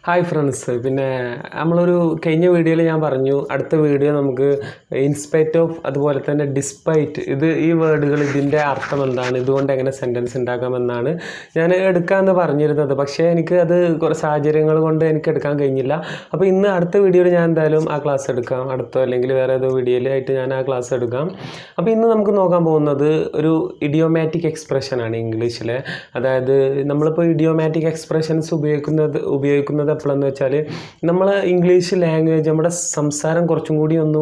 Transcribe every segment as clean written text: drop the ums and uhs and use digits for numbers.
Hi friends, പിന്നെ നമ്മളൊരു കഴിഞ്ഞ വീഡിയോയിൽ ഞാൻ പറഞ്ഞു അടുത്ത വീഡിയോ നമുക്ക് ഇൻസ്പൈറ്റ് ഓഫ് അതുപോലെ തന്നെ ഡിസ്പൈറ്റ് ഈ വേർഡുകൾ ഇതിൻ്റെ അർത്ഥം എന്താണ്, ഇതുകൊണ്ട് എങ്ങനെ സെൻറ്റൻസ് ഉണ്ടാക്കാമെന്നാണ് ഞാൻ എടുക്കാമെന്ന് പറഞ്ഞിരുന്നത്. പക്ഷേ എനിക്ക് അത് കുറച്ച് സാഹചര്യങ്ങൾ കൊണ്ട് എനിക്ക് എടുക്കാൻ കഴിഞ്ഞില്ല. അപ്പോൾ ഇന്ന് അടുത്ത വീഡിയോയിൽ ഞാൻ എന്തായാലും ആ ക്ലാസ് എടുക്കാം, അടുത്തോ അല്ലെങ്കിൽ വേറെ ഏതോ വീഡിയോയിലായിട്ട് ഞാൻ ആ ക്ലാസ് എടുക്കാം. അപ്പോൾ ഇന്ന് നമുക്ക് നോക്കാൻ പോകുന്നത് ഒരു ഇഡിയോമാറ്റിക് എക്സ്പ്രഷനാണ് ഇംഗ്ലീഷിലെ. അതായത് നമ്മളിപ്പോൾ ഇഡിയോമാറ്റിക് എക്സ്പ്രഷൻസ് ഉപയോഗിക്കുന്നത് എപ്പോഴെന്ന് വെച്ചാൽ നമ്മൾ ഇംഗ്ലീഷ് ലാംഗ്വേജ് നമ്മുടെ സംസാരം കുറച്ചും കൂടി ഒന്ന്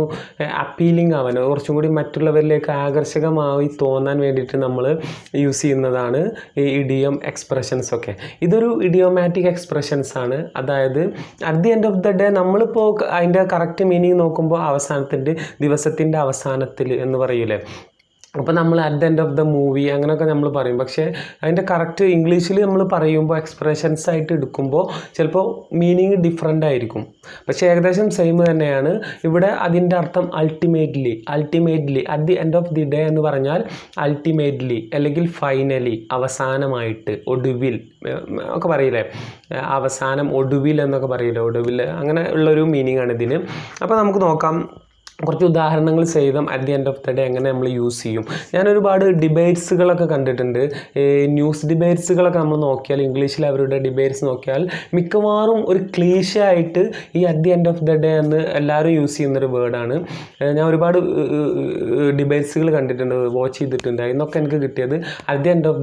അപ്പീലിംഗ് ആവാൻ, കുറച്ചും കൂടി മറ്റുള്ളവരിലേക്ക് ആകർഷകമായി തോന്നാൻ വേണ്ടിയിട്ട് നമ്മൾ യൂസ് ചെയ്യുന്നതാണ് ഈ ഇഡിയം എക്സ്പ്രഷൻസ് ഒക്കെ. ഇതൊരു ഇഡിയോമാറ്റിക് എക്സ്പ്രഷൻസ് ആണ്. അതായത് at the end of the day നമ്മളിപ്പോൾ അതിൻ്റെ കറക്റ്റ് മീനിങ് നോക്കുമ്പോൾ ദിവസത്തിൻ്റെ അവസാനത്തിൽ എന്ന് പറയൂലേ, അപ്പോൾ നമ്മൾ at the end of the movie അങ്ങനെയൊക്കെ നമ്മൾ പറയും. പക്ഷേ അതിൻ്റെ കറക്റ്റ് ഇംഗ്ലീഷിൽ നമ്മൾ പറയുമ്പോൾ എക്സ്പ്രഷൻസ് ആയിട്ട് എടുക്കുമ്പോൾ ചിലപ്പോൾ മീനിങ് ഡിഫറെൻ്റ് ആയിരിക്കും, പക്ഷേ ഏകദേശം സെയിം തന്നെയാണ്. ഇവിടെ അതിൻ്റെ അർത്ഥം ultimately at the end of the day എന്ന് പറഞ്ഞാൽ അൾട്ടിമേറ്റ്ലി അല്ലെങ്കിൽ ഫൈനലി, അവസാനമായിട്ട്, ഒടുവിൽ ഒക്കെ പറയില്ലേ, അവസാനം, ഒടുവിൽ എന്നൊക്കെ പറയില്ലേ, ഒടുവിൽ, അങ്ങനെ ഉള്ളൊരു മീനിങ് ആണ് ഇതിന്. അപ്പോൾ നമുക്ക് നോക്കാം കുറച്ച് ഉദാഹരണങ്ങൾ സഹിതം at the end of the day എങ്ങനെ നമ്മൾ യൂസ് ചെയ്യും. ഞാൻ ഒരുപാട് ഡിബേറ്റ്സുകളൊക്കെ കണ്ടിട്ടുണ്ട്. ന്യൂസ് ഡിബേറ്റ്സുകളൊക്കെ നമ്മൾ നോക്കിയാൽ, ഇംഗ്ലീഷിൽ അവരുടെ ഡിബേറ്റ്സ് നോക്കിയാൽ മിക്കവാറും ഒരു ക്ലീഷ ആയിട്ട് ഈ at the end of the day എന്ന് എല്ലാവരും യൂസ് ചെയ്യുന്നൊരു വേർഡാണ്. ഞാൻ ഒരുപാട് ഡിബേറ്റ്സുകൾ കണ്ടിട്ടുണ്ട്, വാച്ച് ചെയ്തിട്ടുണ്ട്. അതിനൊക്കെ എനിക്ക് കിട്ടിയത് at the end of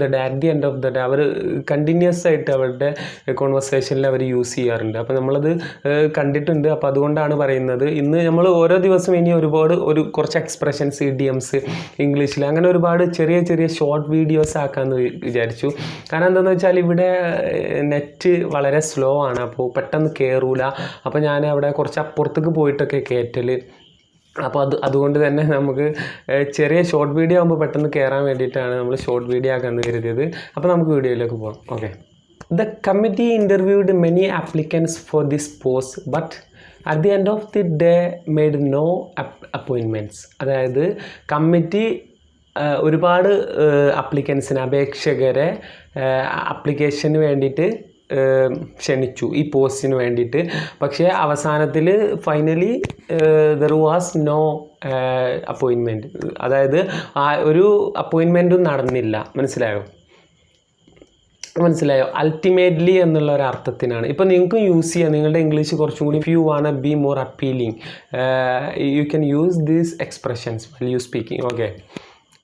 the day അവർ കണ്ടിന്യൂസ് ആയിട്ട് അവരുടെ കോൺവെർസേഷനിൽ അവർ യൂസ് ചെയ്യാറുണ്ട്. അപ്പോൾ നമ്മളത് കണ്ടിട്ടുണ്ട്. അപ്പോൾ അതുകൊണ്ടാണ് പറയുന്നത്. ഇന്ന് നമ്മൾ ഓരോ ദിവസം ഇനി കുറച്ച് എക്സ്പ്രഷൻസ്, ഇഡിയംസ് ഇംഗ്ലീഷിൽ അങ്ങനെ ഒരുപാട് ചെറിയ ഷോർട്ട് വീഡിയോസ് ആക്കാമെന്ന് വിചാരിച്ചു. കാരണം എന്താണെന്ന് വെച്ചാൽ ഇവിടെ നെറ്റ് വളരെ സ്ലോ ആണ്, അപ്പോൾ പെട്ടെന്ന് കയറൂല. അപ്പോൾ ഞാൻ അവിടെ കുറച്ച് അപ്പുറത്തേക്ക് പോയിട്ടൊക്കെ കയറ്റൽ. അപ്പോൾ അതുകൊണ്ട് തന്നെ നമുക്ക് ചെറിയ ഷോർട്ട് വീഡിയോ ആകുമ്പോൾ പെട്ടെന്ന് കയറാൻ വേണ്ടിയിട്ടാണ് നമ്മൾ ഷോർട്ട് വീഡിയോ ആക്കാമെന്ന് കരുതിയത്. അപ്പോൾ നമുക്ക് വീഡിയോയിലേക്ക് പോകാം. Okay. The committee interviewed many applicants for this post, but at the end of the day made no appointments. അതായത് കമ്മിറ്റി ഒരുപാട് അപേക്ഷകരെ അപ്ലിക്കേഷന് വേണ്ടിയിട്ട് ക്ഷണിച്ചു ഈ പോസ്റ്റിന് വേണ്ടിയിട്ട്. പക്ഷേ അവസാനത്തിൽ finally there was no appointment. അതായത് ഒരു അപ്പോയിൻമെൻറ്റും നടന്നില്ല. മനസ്സിലായോ? അൾട്ടിമേറ്റ്ലി എന്നുള്ള ഒരു അർത്ഥത്തിനാണ്. ഇപ്പോൾ നിങ്ങൾക്ക് യൂസ് ചെയ്യാം, നിങ്ങളുടെ ഇംഗ്ലീഷ് കുറച്ചും കൂടി, if you want be more appealing you can use these expressions when you speaking. Okay.